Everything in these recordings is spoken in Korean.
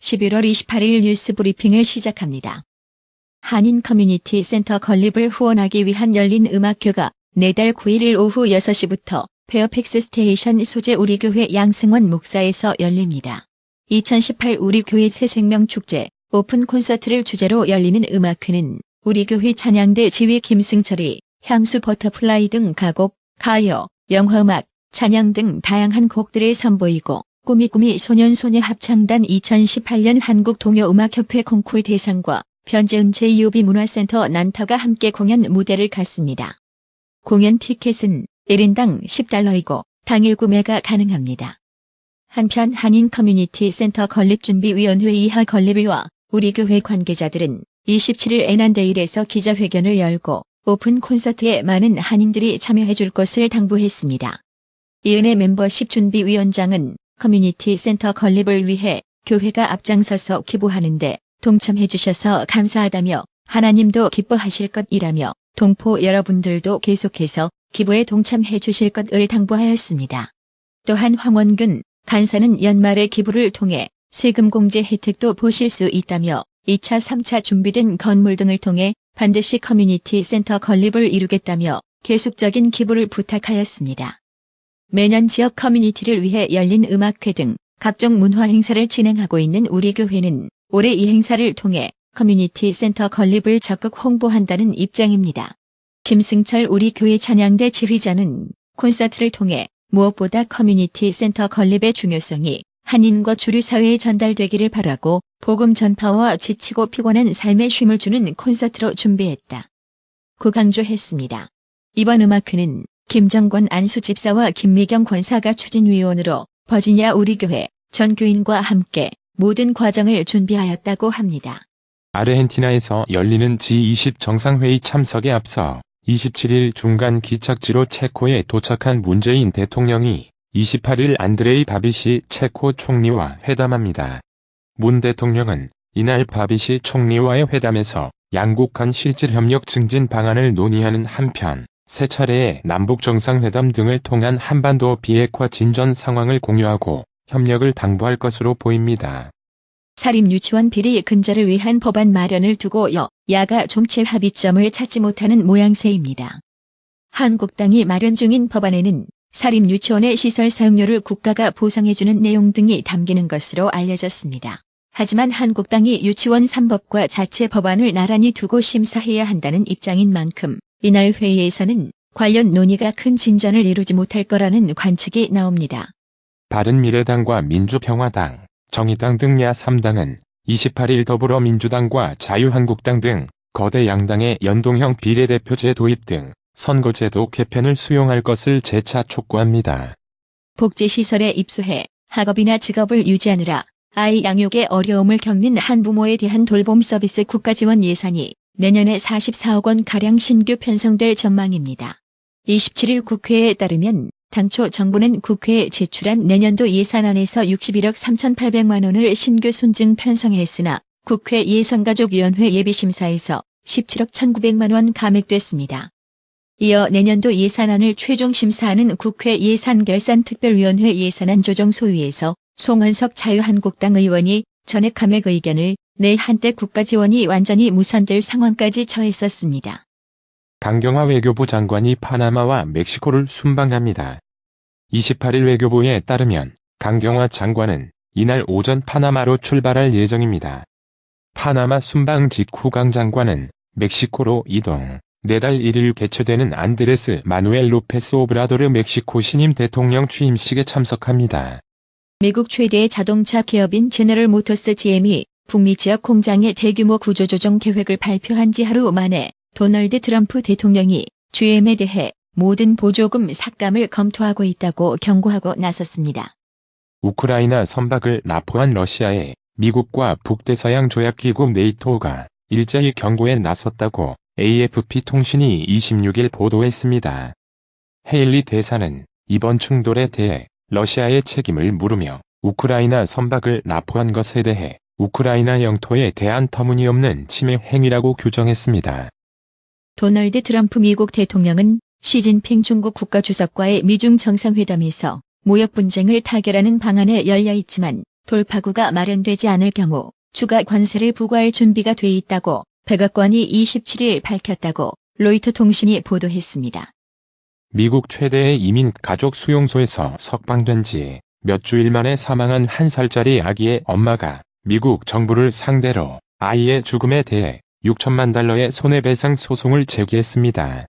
11월 28일 뉴스 브리핑을 시작합니다. 한인 커뮤니티 센터 건립을 후원하기 위한 열린 음악회가 내달 9일 오후 6시부터 페어팩스 스테이션 소재 우리교회 양승원 목사에서 열립니다. 2018 우리교회 새생명축제 오픈 콘서트를 주제로 열리는 음악회는 우리교회 찬양대 지휘 김승철이 향수 버터플라이 등 가곡, 가요, 영화음악, 찬양 등 다양한 곡들을 선보이고 꾸미꾸미 소년소녀 합창단 2018년 한국동요음악협회 콩쿨 대상과 변재은 제2오비 문화센터 난타가 함께 공연 무대를 갖습니다. 공연 티켓은 1인당 $10이고 당일 구매가 가능합니다. 한편 한인 커뮤니티 센터 건립준비위원회 이하 건립위와 우리교회 관계자들은 27일 애난데일에서 기자회견을 열고 오픈 콘서트에 많은 한인들이 참여해줄 것을 당부했습니다. 이은혜 멤버십 준비위원장은 커뮤니티 센터 건립을 위해 교회가 앞장서서 기부하는데 동참해주셔서 감사하다며 하나님도 기뻐하실 것이라며 동포 여러분들도 계속해서 기부에 동참해주실 것을 당부하였습니다. 또한 황원근 간사는 연말에 기부를 통해 세금 공제 혜택도 보실 수 있다며 2차 3차 준비된 건물 등을 통해 반드시 커뮤니티 센터 건립을 이루겠다며 계속적인 기부를 부탁하였습니다. 매년 지역 커뮤니티를 위해 열린 음악회 등 각종 문화 행사를 진행하고 있는 우리교회는 올해 이 행사를 통해 커뮤니티 센터 건립을 적극 홍보한다는 입장입니다. 김승철 우리교회 찬양대 지휘자는 콘서트를 통해 무엇보다 커뮤니티 센터 건립의 중요성이 한인과 주류 사회에 전달되기를 바라고 복음 전파와 지치고 피곤한 삶에 쉼을 주는 콘서트로 준비했다 고 강조했습니다. 이번 음악회는 김정권 안수집사와 김미경 권사가 추진위원으로 버지니아 우리교회 전 교인과 함께 모든 과정을 준비하였다고 합니다. 아르헨티나에서 열리는 G20 정상회의 참석에 앞서 27일 중간 기착지로 체코에 도착한 문재인 대통령이 28일 안드레이 바비시 체코 총리와 회담합니다. 문 대통령은 이날 바비시 총리와의 회담에서 양국 간 실질 협력 증진 방안을 논의하는 한편 세 차례의 남북 정상회담 등을 통한 한반도 비핵화 진전 상황을 공유하고 협력을 당부할 것으로 보입니다. 사립유치원 비리 근절을 위한 법안 마련을 두고 여야가 좀체 합의점을 찾지 못하는 모양새입니다. 한국당이 마련 중인 법안에는 사립유치원의 시설 사용료를 국가가 보상해주는 내용 등이 담기는 것으로 알려졌습니다. 하지만 한국당이 유치원 3법과 자체 법안을 나란히 두고 심사해야 한다는 입장인 만큼 이날 회의에서는 관련 논의가 큰 진전을 이루지 못할 거라는 관측이 나옵니다. 바른미래당과 민주평화당, 정의당 등 야3당은 28일 더불어민주당과 자유한국당 등 거대 양당의 연동형 비례대표제 도입 등 선거제도 개편을 수용할 것을 재차 촉구합니다. 복지시설에 입소해 학업이나 직업을 유지하느라 아이 양육에 어려움을 겪는 한부모에 대한 돌봄 서비스 국가지원 예산이 내년에 44억 원가량 신규 편성될 전망입니다. 27일 국회에 따르면 당초 정부는 국회에 제출한 내년도 예산안에서 61억 3,800만 원을 신규 순증 편성했으나 국회 예산가족위원회 예비심사에서 17억 1,900만 원 감액됐습니다. 이어 내년도 예산안을 최종 심사하는 국회 예산결산특별위원회 예산안 조정소위에서 송원석 자유한국당 의원이 전액 감액 의견을 내 한때 국가지원이 완전히 무산될 상황까지 처했었습니다. 강경화 외교부 장관이 파나마와 멕시코를 순방합니다. 28일 외교부에 따르면 강경화 장관은 이날 오전 파나마로 출발할 예정입니다. 파나마 순방 직후 강 장관은 멕시코로 이동. 내달 1일 개최되는 안드레스 마누엘 로페스 오브라도르 멕시코 신임 대통령 취임식에 참석합니다. 미국 최대의 자동차 기업인 제너럴 모터스 GM이 북미 지역 공장의 대규모 구조조정 계획을 발표한 지 하루 만에 도널드 트럼프 대통령이 GM에 대해 모든 보조금 삭감을 검토하고 있다고 경고하고 나섰습니다. 우크라이나 선박을 납포한 러시아에 미국과 북대서양 조약기구 네이토가 일제히 경고에 나섰다고 AFP 통신이 26일 보도했습니다. 헤일리 대사는 이번 충돌에 대해 러시아의 책임을 물으며 우크라이나 선박을 납포한 것에 대해 우크라이나 영토에 대한 터무니없는 침해 행위라고 규정했습니다. 도널드 트럼프 미국 대통령은 시진핑 중국 국가주석과의 미중 정상회담에서 무역 분쟁을 타결하는 방안에 열려 있지만 돌파구가 마련되지 않을 경우 추가 관세를 부과할 준비가 돼 있다고 백악관이 27일 밝혔다고 로이터 통신이 보도했습니다. 미국 최대의 이민 가족 수용소에서 석방된 지 몇 주일 만에 사망한 1살짜리 아기의 엄마가 미국 정부를 상대로 아이의 죽음에 대해 6천만 달러의 손해배상 소송을 제기했습니다.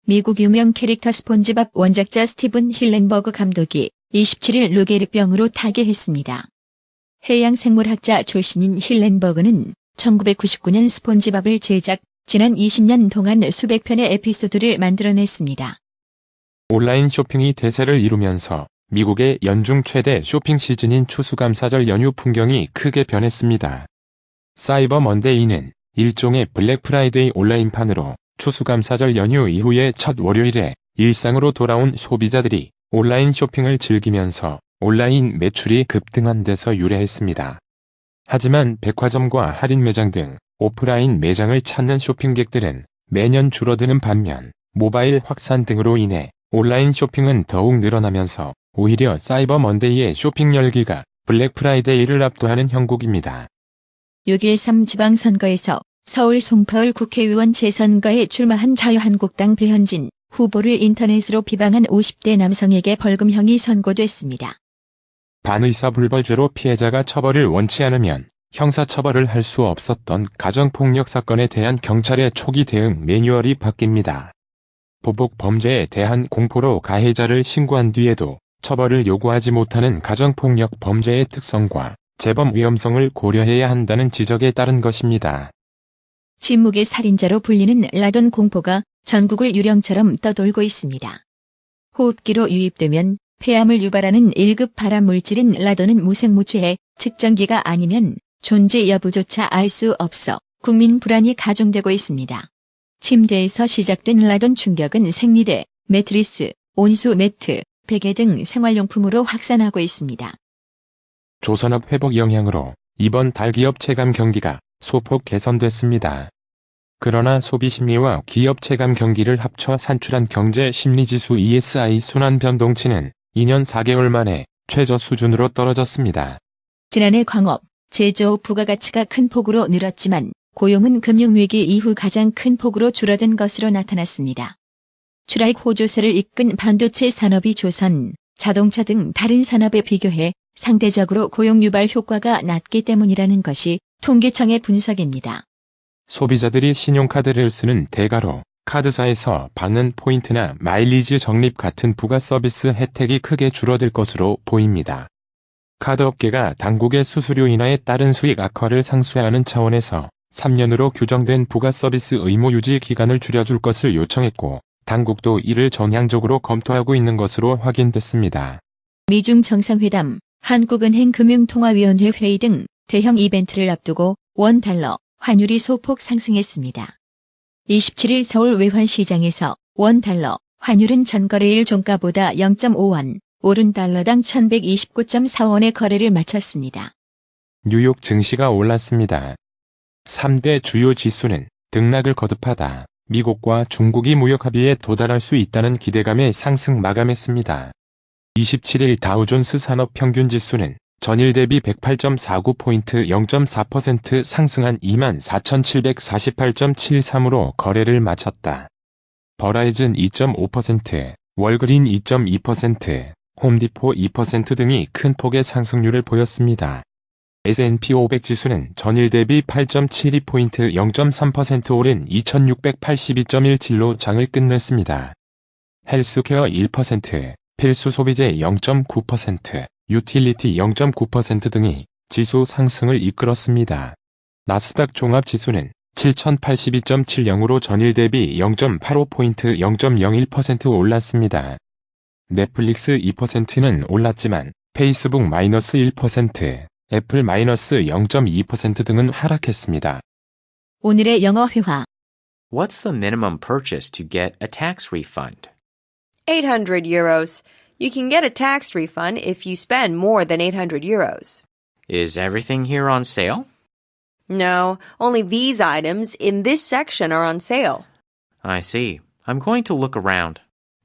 미국 유명 캐릭터 스폰지밥 원작자 스티븐 힐렌버그 감독이 27일 루게르병으로 타계했습니다. 해양생물학자 출신인 힐렌버그는 1999년 스폰지밥을 제작, 지난 20년 동안 수백 편의 에피소드를 만들어냈습니다. 온라인 쇼핑이 대세를 이루면서 미국의 연중 최대 쇼핑 시즌인 추수감사절 연휴 풍경이 크게 변했습니다. 사이버 먼데이는 일종의 블랙 프라이데이 온라인판으로 추수감사절 연휴 이후의 첫 월요일에 일상으로 돌아온 소비자들이 온라인 쇼핑을 즐기면서 온라인 매출이 급등한 데서 유래했습니다. 하지만 백화점과 할인 매장 등 오프라인 매장을 찾는 쇼핑객들은 매년 줄어드는 반면 모바일 확산 등으로 인해 온라인 쇼핑은 더욱 늘어나면서 오히려 사이버 먼데이의 쇼핑 열기가 블랙 프라이데이를 압도하는 형국입니다. 6.13 지방선거에서 서울 송파울 국회의원 재선거에 출마한 자유한국당 배현진 후보를 인터넷으로 비방한 50대 남성에게 벌금형이 선고됐습니다. 반의사불벌죄로 피해자가 처벌을 원치 않으면 형사처벌을 할 수 없었던 가정폭력 사건에 대한 경찰의 초기 대응 매뉴얼이 바뀝니다. 보복 범죄에 대한 공포로 가해자를 신고한 뒤에도 처벌을 요구하지 못하는 가정폭력 범죄의 특성과 재범 위험성을 고려해야 한다는 지적에 따른 것입니다. 침묵의 살인자로 불리는 라돈 공포가 전국을 유령처럼 떠돌고 있습니다. 호흡기로 유입되면 폐암을 유발하는 1급 발암물질인 라돈은 무색무취해 측정기가 아니면 존재 여부조차 알 수 없어 국민 불안이 가중되고 있습니다. 침대에서 시작된 라돈 충격은 생리대, 매트리스, 온수 매트, 베개 등 생활용품으로 확산하고 있습니다. 조선업 회복 영향으로 이번 달 기업 체감 경기가 소폭 개선됐습니다. 그러나 소비심리와 기업 체감 경기를 합쳐 산출한 경제심리지수 ESI 순환 변동치는 2년 4개월 만에 최저 수준으로 떨어졌습니다. 지난해 광업, 제조업 부가가치가 큰 폭으로 늘었지만 고용은 금융위기 이후 가장 큰 폭으로 줄어든 것으로 나타났습니다. 출하익 호조세를 이끈 반도체 산업이 조선, 자동차 등 다른 산업에 비교해 상대적으로 고용 유발 효과가 낮기 때문이라는 것이 통계청의 분석입니다. 소비자들이 신용카드를 쓰는 대가로 카드사에서 받는 포인트나 마일리지 적립 같은 부가 서비스 혜택이 크게 줄어들 것으로 보입니다. 카드업계가 당국의 수수료 인하에 따른 수익 악화를 상쇄하는 차원에서 3년으로 규정된 부가 서비스 의무 유지 기간을 줄여줄 것을 요청했고 당국도 이를 전향적으로 검토하고 있는 것으로 확인됐습니다. 미중 정상회담, 한국은행 금융통화위원회 회의 등 대형 이벤트를 앞두고 원달러, 환율이 소폭 상승했습니다. 27일 서울 외환시장에서 원달러, 환율은 전거래일 종가보다 0.5원, 오른 달러당 1129.4원의 거래를 마쳤습니다. 뉴욕 증시가 올랐습니다. 3대 주요 지수는 등락을 거듭하다 미국과 중국이 무역 합의에 도달할 수 있다는 기대감에 상승 마감했습니다. 27일 다우존스 산업평균지수는 전일 대비 108.49포인트 0.4% 상승한 24,748.73으로 거래를 마쳤다. 버라이즌 2.5%, 월그린 2.2%, 홈디포 2% 등이 큰 폭의 상승률을 보였습니다. S&P 500 지수는 전일 대비 8.72포인트 0.3% 오른 2682.17로 장을 끝냈습니다. 헬스케어 1%, 필수 소비재 0.9%, 유틸리티 0.9% 등이 지수 상승을 이끌었습니다. 나스닥 종합지수는 7082.70으로 전일 대비 0.85포인트 0.01% 올랐습니다. 넷플릭스 2%는 올랐지만 페이스북 -1%, 애플 -0.2% 등은 하락했습니다. 오늘의 영어 회화. What's the minimum purchase to get a tax refund? 800 euros. You can get a tax refund if you spend more than 800 euros. Is everything here on sale? No, only these items in this section are on sale. I see. I'm going to look around.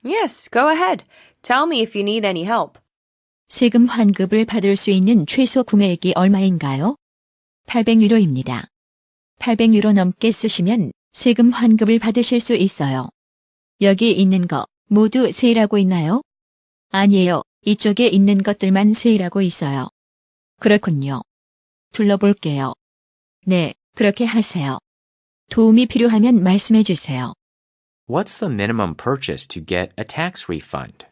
Yes, go ahead. Tell me if you need any help. 세금 환급을 받을 수 있는 최소 구매액이 얼마인가요? 800유로입니다. 800유로 넘게 쓰시면 세금 환급을 받으실 수 있어요. 여기 있는 거 모두 세일하고 있나요? 아니에요. 이쪽에 있는 것들만 세일하고 있어요. 그렇군요. 둘러볼게요. 네, 그렇게 하세요. 도움이 필요하면 말씀해 주세요. What's the minimum purchase to get a tax refund?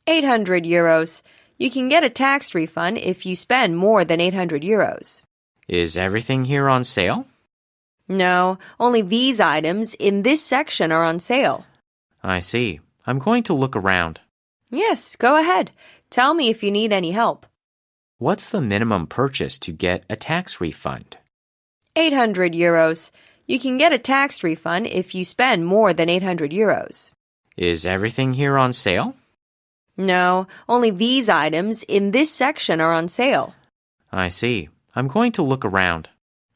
800 euros. You can get a tax refund if you spend more than 800 euros. Is everything here on sale? No, only these items in this section are on sale. I see. I'm going to look around. Yes, go ahead. Tell me if you need any help. What's the minimum purchase to get a tax refund? 800 euros. You can get a tax refund if you spend more than 800 euros. Is everything here on sale? No, only these items in this section are on sale. I see. I'm going to look around.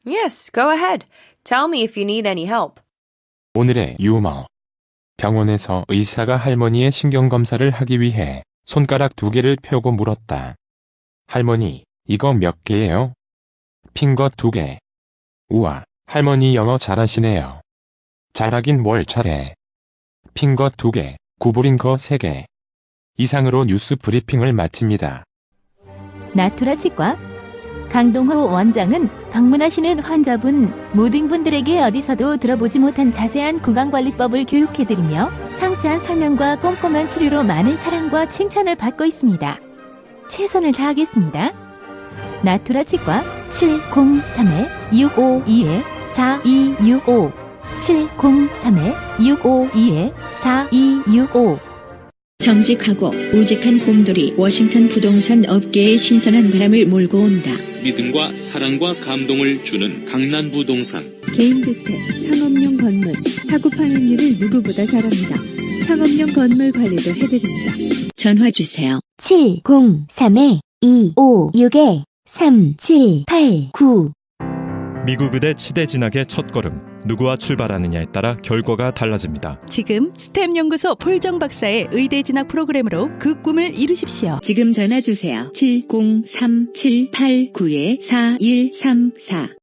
Yes, go ahead. Tell me if you need any help. 오늘의 유머. 병원에서 의사가 할머니의 신경검사를 하기 위해 손가락 2개를 펴고 물었다. 할머니, 이거 몇 개예요? 핀 거 2개. 우와, 할머니 영어 잘하시네요. 잘하긴 뭘 잘해. 핀 거 2개, 구부린 거 3개. 이상으로 뉴스 브리핑을 마칩니다. 나투라 치과 강동호 원장은 방문하시는 환자분 모든 분들에게 어디서도 들어보지 못한 자세한 구강관리법을 교육해드리며 상세한 설명과 꼼꼼한 치료로 많은 사랑과 칭찬을 받고 있습니다. 최선을 다하겠습니다. 나투라 치과 703-652-4265 703-652-4265 정직하고 우직한 곰돌이 워싱턴 부동산 업계에 신선한 바람을 몰고 온다. 믿음과 사랑과 감동을 주는 강남부동산. 개인주택, 상업용 건물, 사고 판매율을 누구보다 잘합니다. 상업용 건물 관리도 해드립니다. 전화 주세요. 703-256-3789 미국 의대 치대 진학의 첫걸음, 누구와 출발하느냐에 따라 결과가 달라집니다. 지금 스템 연구소 폴정 박사의 의대 진학 프로그램으로 그 꿈을 이루십시오. 지금 전화 주세요. 703-789-4134